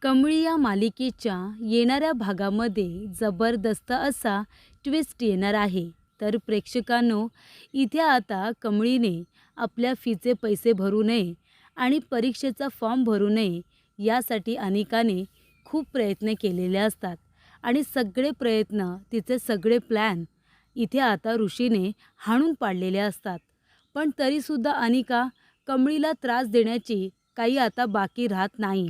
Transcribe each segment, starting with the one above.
कमळी या मालिकेच्या येणाऱ्या भागामध्ये जबरदस्त असा ट्विस्ट येणार आहे. तर प्रेक्षकांनो, इथे आता कमळीने आपल्या फीचे पैसे भरू नये आणि परीक्षेचा फॉर्म भरू नये यासाठी अनिकाने खूप प्रयत्न केलेले असतात आणि सगळे प्रयत्न, तिचे सगळे प्लॅन इथे आता ऋषीने हाणून पाडलेले असतात. पण तरीसुद्धा अनिका कमळीला त्रास देण्याची काही आता बाकी राहत नाही.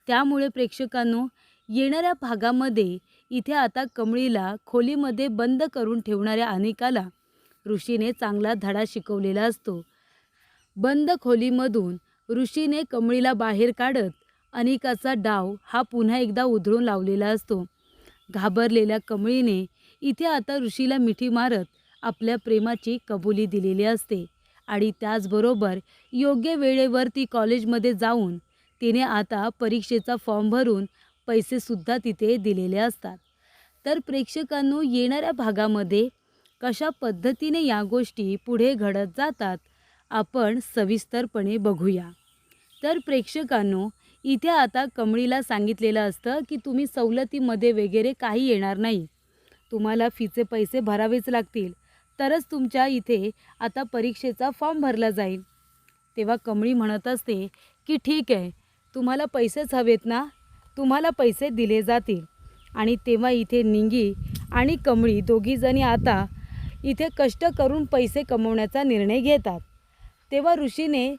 त्यामुळे प्रेक्षकांनो, येणाऱ्या भागामध्ये इथे आता कमळीला खोलीमध्ये बंद करून ठेवणाऱ्या अनिकाला ऋषीने चांगला धडा शिकवलेला असतो. बंद खोलीमधून ऋषीने कमळीला बाहेर काढत अनिकाचा डाव हा पुन्हा एकदा उधळून लावलेला असतो. घाबरलेल्या कमळीने इथे आता ऋषीला मिठी मारत आपल्या प्रेमाची कबुली दिलेली असते आणि त्याचबरोबर योग्य वेळेवर ती कॉलेजमध्ये जाऊन तिने आता परीक्षेचा फॉर्म भरून पैसेसुद्धा तिथे दिलेले असतात. तर प्रेक्षकांनो, येणाऱ्या भागामध्ये कशा पद्धतीने या गोष्टी पुढे घडत जातात आपण सविस्तरपणे बघूया. तर प्रेक्षकांनो, इथे आता कमळीला सांगितलेलं असतं की तुम्ही सवलतीमध्ये वगैरे काही येणार नाही. तुम्हाला फीचे पैसे भरावेच लागतील, तरच तुमच्या इथे आता परीक्षेचा फॉर्म भरला जाईल. तेव्हा कमळी म्हणत असते की ठीक आहे, तुम्हाला पैसेच हवेत ना, तुम्हाला पैसे दिले जातील. आणि तेव्हा इथे निंगी आणि कमळी दोघीजणी आता इथे कष्ट करून पैसे कमवण्याचा निर्णय घेतात. तेव्हा ऋषीने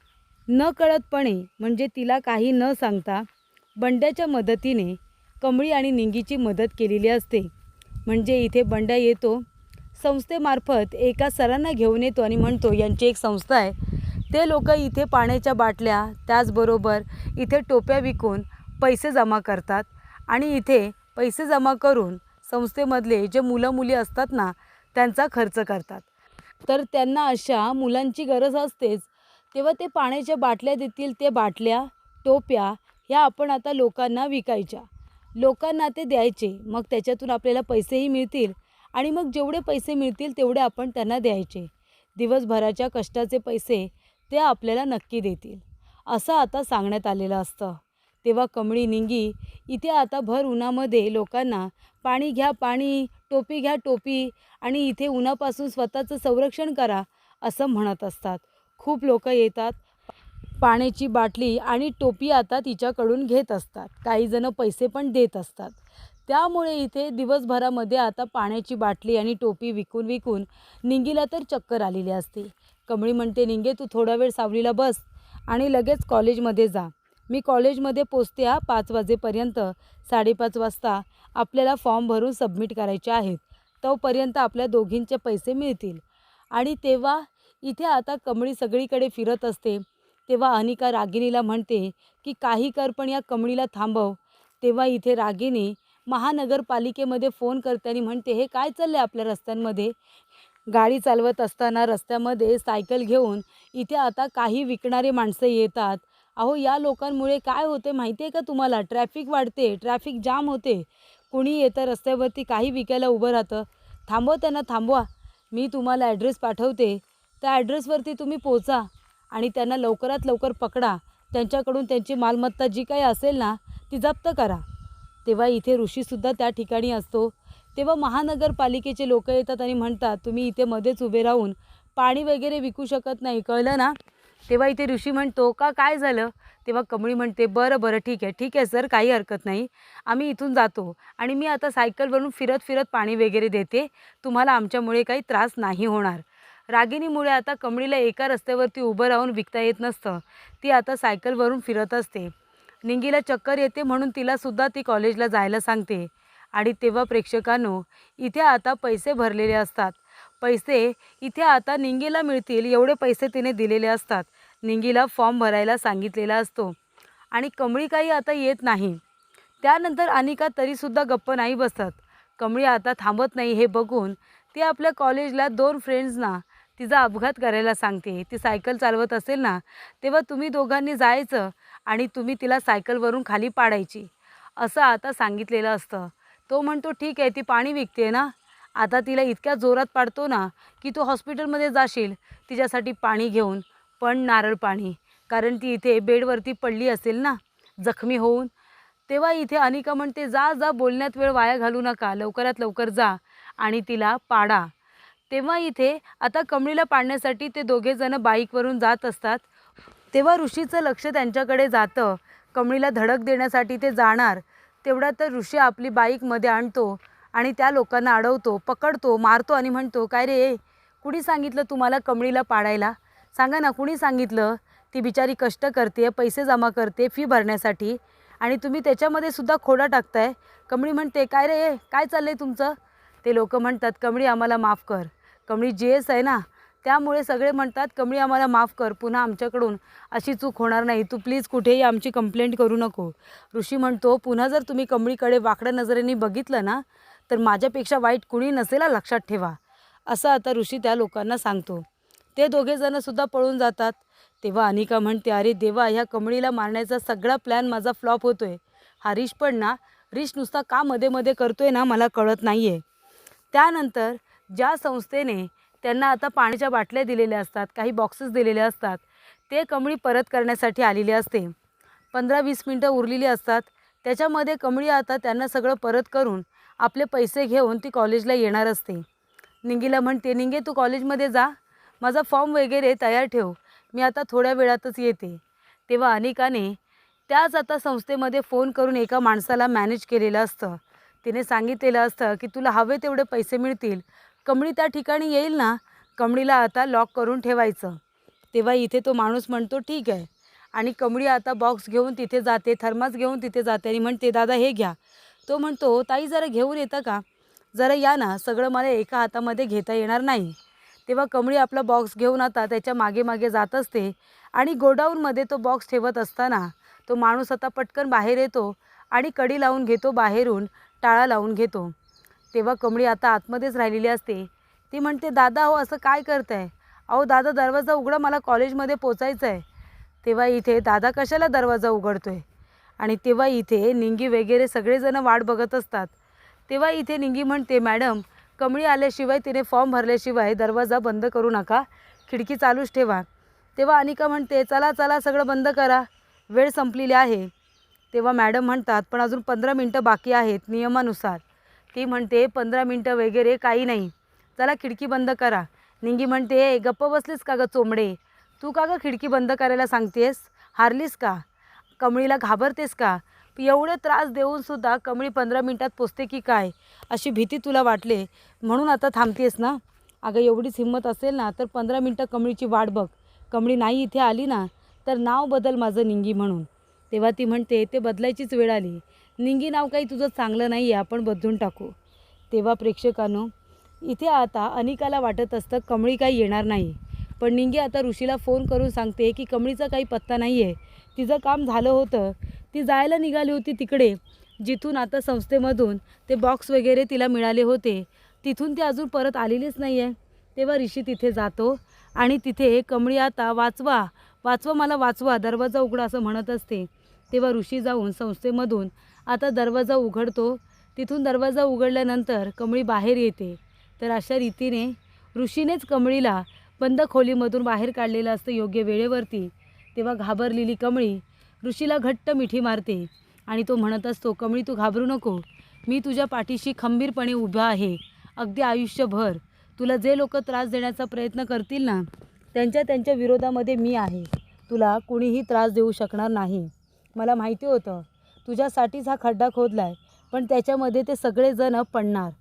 नकळतपणे, म्हणजे तिला काही न सांगता, बंड्याच्या मदतीने कमळी आणि निंगीची मदत केलेली असते. म्हणजे इथे बंड्या येतो, संस्थेमार्फत एका सरांना घेऊन येतो आणि म्हणतो यांची एक संस्था आहे, ते लोक इथे पाण्याच्या बाटल्या त्याचबरोबर इथे टोप्या विकून पैसे जमा करतात आणि इथे पैसे जमा करून संस्थेमधले जे मुलं मुली असतात ना, त्यांचा खर्च करतात. तर त्यांना अशा मुलांची गरज असतेच. तेव्हा ते पाण्याच्या बाटल्या देतील, ते बाटल्या टोप्या ह्या आपण आता लोकांना विकायच्या, लोकांना ते द्यायचे. मग त्याच्यातून आपल्याला पैसेही मिळतील आणि मग जेवढे पैसे मिळतील तेवढे आपण त्यांना द्यायचे. दिवसभराच्या कष्टाचे पैसे ते आपल्याला नक्की देतील, असं आता सांगण्यात आलेलं असतं. तेव्हा कमळी निंगी इथे आता भर उन्हामध्ये लोकांना पाणी घ्या पाणी, टोपी घ्या टोपी आणि इथे उन्हापासून स्वतःचं संरक्षण करा असं म्हणत असतात. खूप लोक येतात, पाण्याची बाटली आणि टोपी आता तिच्याकडून घेत असतात. काही जण पैसे पण देत असतात. त्यामुळे इथे दिवसभरामध्ये आता पाण्याची बाटली आणि टोपी विकून विकून निंगीला तर चक्कर आलेली असते. कमळी म्हणते, निंगे तू थोडा वेळ सावलीला बस आणि लगेच कॉलेजमध्ये जा. मी कॉलेजमध्ये पोचते 5 वाजेपर्यंत. 5:30 वाजता आपल्याला फॉर्म भरून सबमिट करायचे आहेत. तोपर्यंत आपल्या दोघींचे पैसे मिळतील. आणि तेव्हा इथे आता कमळी सगळीकडे फिरत असते. तेव्हा अनिका रागिणीला म्हणते की काही कर पण या कमळीला थांबव. तेव्हा इथे रागिणी महानगरपालिकेमध्ये फोन करते आणि म्हणते, हे काय चाललं आहे आपल्या रस्त्यांमध्ये. गाडी चालवत असताना रस्त्यामध्ये सायकल घेऊन इथे आता काही विकणारे माणसं येतात. अहो, या लोकांमुळे काय होते माहिती आहे का तुम्हाला, ट्रॅफिक वाढते, ट्रॅफिक जाम होते. कुणी येतं रस्त्यावरती काही विकायला उभं राहतं, थांबवा त्यांना थांबवा. मी तुम्हाला ॲड्रेस पाठवते, त्या ॲड्रेसवरती तुम्ही पोचा आणि त्यांना लवकरात लवकर पकडा. त्यांच्याकडून त्यांची मालमत्ता जी काही असेल ना ती जप्त करा. तेव्हा इथे ऋषीसुद्धा त्या ठिकाणी असतो. तेव्हा महानगरपालिकेचे लोक येतात आणि म्हणतात, तुम्ही इथे मध्येच उभे राहून पाणी वगैरे विकू शकत नाही, कळलं ना. तेव्हा इथे ऋषी म्हणतो, का काय झालं. तेव्हा कमळी म्हणते, बरं बरं ठीक आहे ठीक आहे सर, काही हरकत नाही, आम्ही इथून जातो आणि मी आता सायकलवरून फिरत फिरत पाणी वगैरे देते, तुम्हाला आमच्यामुळे काही त्रास नाही होणार. रागिणीमुळे आता कमळीला एका रस्त्यावरती उभं राहून विकता येत नसतं. ती आता सायकलवरून फिरत असते. निंगीला चक्कर येते म्हणून तिलासुद्धा ती कॉलेजला जायला सांगते. आणि तेव्हा प्रेक्षकांनो, इथे आता पैसे भरलेले असतात. पैसे इथे आता निंगीला मिळतील एवढे पैसे तिने दिलेले असतात. निंगीला फॉर्म भरायला सांगितलेला असतो आणि कमळी काही आता येत नाही. त्यानंतर अनिका तरीसुद्धा गप्प नाही बसत. कमळी आता थांबत नाही हे बघून ती आपल्या कॉलेजला 2 फ्रेंड्सना तिचा अपघात करायला सांगते. ती सायकल चालवत असेल ना, तेव्हा तुम्ही दोघांनी जायचं आणि तुम्ही तिला सायकलवरून खाली पाडायची, असं आता सांगितलेलं असतं. तो म्हणतो, ठीक आहे, ती पाणी विकते ना, आता तिला इतक्या जोरात पाडतो ना की तू हॉस्पिटलमध्ये जाशील तिच्यासाठी पाणी घेऊन, पण नारळ पाणी, कारण ती इथे बेडवरती पडली असेल ना जखमी होऊन. तेव्हा इथे अनिका म्हणते, जा जा, बोलण्यात वेळ वाया घालू नका, लवकरात लवकर जा आणि तिला पाडा. तेव्हा इथे आता कमळीला पाडण्यासाठी ते दोघेजण बाईकवरून जात असतात. तेव्हा ऋषीचं लक्ष त्यांच्याकडे जातं. कमळीला धडक देण्यासाठी ते जाणार, तेवढ्यात तर ऋषी आपली बाईकमध्ये आणतो आणि त्या लोकांना अडवतो, पकडतो, मारतो आणि म्हणतो, काय रे, कुणी सांगितलं तुम्हाला कमळीला पाडायला? सांगा ना, कुणी सांगितलं? ती बिचारी कष्ट करते, पैसे जमा करते फी भरण्यासाठी आणि तुम्ही त्याच्यामध्ये सुद्धा खोडा टाकताय. कमळी म्हणते, काय रे, काय चाललंय तुमचं? ते लोक म्हणतात, कमळी आम्हाला माफ कर. कमळी GS आहे ना, त्यामुळे सगळे म्हणतात, कमळी आम्हाला माफ कर, पुन्हा आमच्याकडून अशी चूक होणार नाही, तू प्लीज कुठेही आमची कंप्लेंट करू नको. ऋषी म्हणतो, पुन्हा जर तुम्ही कमळीकडे वाकड्या नजरेने बघितलं ना, तर माझ्यापेक्षा वाईट कुणी नसेल, लक्षात ठेवा. असं आता ऋषी त्या लोकांना सांगतो. ते दोघेजणंसुद्धा पळून जातात. तेव्हा अनिका म्हणते, अरे देवा, ह्या कमळीला मारण्याचा सगळा प्लॅन माझा फ्लॉप होतो आहे. हा रिश पण ना, रिश नुसता का मध्ये मध्ये करतो आहे ना, मला कळत नाही आहे. त्यानंतर ज्या संस्थेने त्यांना आता पाण्याच्या बाटल्या दिलेल्या असतात, काही बॉक्सेस दिलेले असतात, ते कमळी परत करण्यासाठी आलेली असते. 15-20 मिनटं उरलेली असतात. त्याच्यामध्ये कमळी आता त्यांना सगळं परत करून आपले पैसे घेऊन ती कॉलेजला येणार असते. निंगीला म्हणते, निंगे तू कॉलेजमध्ये जा, माझा फॉर्म वगैरे तयार ठेव, मी आता थोड्या वेळातच येते. तेव्हा अनिकाने त्याच आता संस्थेमध्ये फोन करून एका माणसाला मॅनेज केलेलं असतं. तिने सांगितलेलं असतं की तुला हवे तेवढे पैसे मिळतील, कमळी त्या ठिकाणी येईल ना, कमळीला आता लॉक करून ठेवायचं. तेव्हा इथे तो माणूस म्हणतो, ठीक आहे. आणि कमळी आता बॉक्स घेऊन तिथे जाते, थर्मास घेऊन तिथे जाते आणि म्हणते, दादा हे घ्या. तो म्हणतो, ताई जरा घेऊन येतं का, जरा या ना, सगळं मला एका हातामध्ये घेता येणार नाही. तेव्हा कमळी आपला बॉक्स घेऊन आता त्याच्या मागे मागे जात असते आणि गोडाऊनमध्ये तो बॉक्स ठेवत असताना तो माणूस आता पटकन बाहेर येतो आणि कडी लावून घेतो, बाहेरून टाळा लावून घेतो. तेव्हा कमळी आता आतमध्येच राहिलेली असते. ती म्हणते, दादा हो असं काय करताय? अहो दादा, दरवाजा उघडा, मला कॉलेजमध्ये पोचायचं आहे. तेव्हा इथे दादा कशाला दरवाजा उघडतोय? आणि तेव्हा इथे निंगी वगैरे सगळेजण वाट बघत असतात. तेव्हा इथे निंगी म्हणते, मॅडम, कमळी आल्याशिवाय, तिने फॉर्म भरल्याशिवाय दरवाजा बंद करू नका, खिडकी चालूच ठेवा. तेव्हा अनिका म्हणते, चला चला, सगळं बंद करा, वेळ संपलेली आहे. तेव्हा मॅडम म्हणतात, पण अजून 15 मिनटं बाकी आहेत नियमानुसार. ती म्हणते, 15 मिनटं वगैरे काही नाही, चला खिडकी बंद करा. निंगी म्हणते, गप्प बसलीस का गं चोंबडे, तू का गं खिडकी बंद करायला सांगतेस? हारलीस का? कमळीला घाबरतेस का? एवढे त्रास देऊनसुद्धा कमळी 15 मिनटात पोचते की काय, अशी भीती तुला वाटले म्हणून आता थांबतेस ना? अगं एवढीच हिंमत असेल ना, तर 15 मिनटं कमळीची वाट बघ. कमळी नाही इथे आली ना, तर नाव बदल माझं निंगी म्हणून. तेव्हा ती म्हणते, ते बदलायचीच वेळ आली. निंगी नाव काही तुझं चांगलं नाही आहे, आपण बदलून टाकू. तेव्हा प्रेक्षकांनो, इथे आता अनिकाला वाटत असतं कमळी काही येणार नाही. पण निंगी आता ऋषीला फोन करून सांगते की कमळीचा काही पत्ता नाही आहे, तिचं काम झालं होतं, ती जायला निघाली होती तिकडे, जिथून आता संस्थेमधून ते बॉक्स वगैरे तिला मिळाले होते, तिथून ती अजून परत आलेलीच नाही आहे. तेव्हा ऋषी तिथे जातो आणि तिथे कमळी आता वाचवा वाचवा, मला वाचवा, दरवाजा उघडा असं म्हणत असते. तेव्हा ऋषी जाऊन संस्थेमधून आता दरवाजा उघडतो. तिथून दरवाजा उघडल्यानंतर कमळी बाहेर येते. तर अशा रीतीने ऋषीनेच कमळीला बंद खोलीमधून बाहेर काढलेलं असतं योग्य वेळेवरती. तेव्हा घाबरलेली कमळी ऋषीला घट्ट मिठी मारते आणि तो म्हणत असतो, कमळी तू घाबरू नको, मी तुझ्या पाठीशी खंबीरपणे उभा आहे, अगदी आयुष्यभर. तुला जे लोक त्रास देण्याचा प्रयत्न करतील ना, त्यांच्या विरोधामध्ये मी आहे. तुला कुणीही त्रास देऊ शकणार नाही. मला माहिती होतं तुझ्यासाठीच हा खड्डा खोदला आहे, पण त्याच्यामध्ये ते सगळेजण पडणार.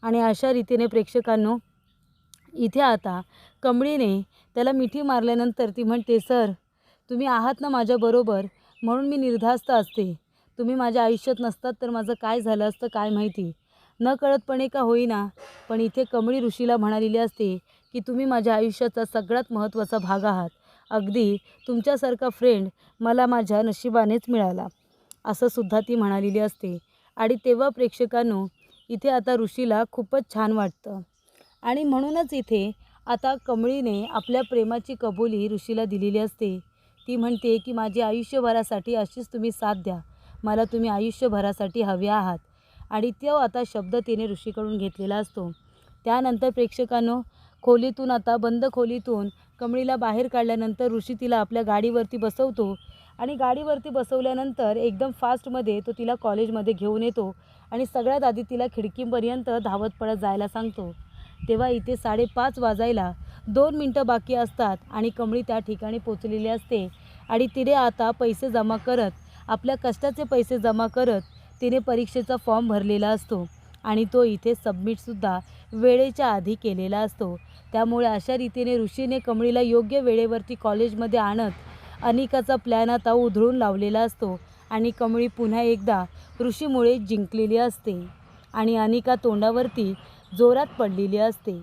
आणि अशा रीतीने प्रेक्षकांनो, इथे आता कमळीने त्याला मिठी मारल्यानंतर ती म्हणते, सर तुम्ही आहात ना माझ्याबरोबर, म्हणून मी निर्धास्त असते. तुम्ही माझ्या आयुष्यात नसतात तर माझं काय झालं असतं काय माहिती. न कळतपणे का होईना, पण इथे कमळी ऋषीला म्हणालेली असते की तुम्ही माझ्या आयुष्याचा सगळ्यात महत्त्वाचा भाग आहात. अगदी तुमच्यासारखा फ्रेंड मला माझ्या नशिबानेच मिळाला, असं सुद्धा ती म्हणालेली असते. आणि तेव्हा प्रेक्षकांनो, इथे आता ऋषीला खूपच छान वाटतं. आणि म्हणूनच इथे आता कमळीने आपल्या प्रेमाची कबुली ऋषीला दिलेली असते. ती म्हणते की माझी आयुष्यभरासाठी अशीच तुम्ही साथ द्या, मला तुम्ही आयुष्यभरासाठी हवे आहात. आणि तो आता शब्द तिने ऋषीकडून घेतलेला असतो. त्यानंतर प्रेक्षकांनो, खोलीतून आता बंद खोलीतून कमळीला बाहेर काढल्यानंतर ऋषी तिला आपल्या गाडीवरती बसवतो आणि गाडीवरती बसवल्यानंतर एकदम फास्टमध्ये तो तिला कॉलेजमध्ये घेऊन येतो आणि सगळ्यात आधी तिला खिडकीपर्यंत धावत पळत जायला सांगतो. तेव्हा इथे 5:30 वाजायला 2 मिनटं बाकी असतात आणि कमळी त्या ठिकाणी पोचलेली असते आणि तिने आता पैसे जमा करत, आपल्या कष्टाचे पैसे जमा करत तिने परीक्षेचा फॉर्म भरलेला असतो आणि तो इथे सबमिटसुद्धा वेळेच्या आधी केलेला असतो. त्यामुळे अशा रीतीने ऋषीने कमळीला योग्य वेळेवरती कॉलेजमध्ये आणत अनिकाचा प्लॅन आता उधळून लावलेला असतो आणि कमळी पुन्हा एकदा ऋषीमुळे जिंकलेली असते आणि अनिका तोंडावरती जोरात पडलेली असते.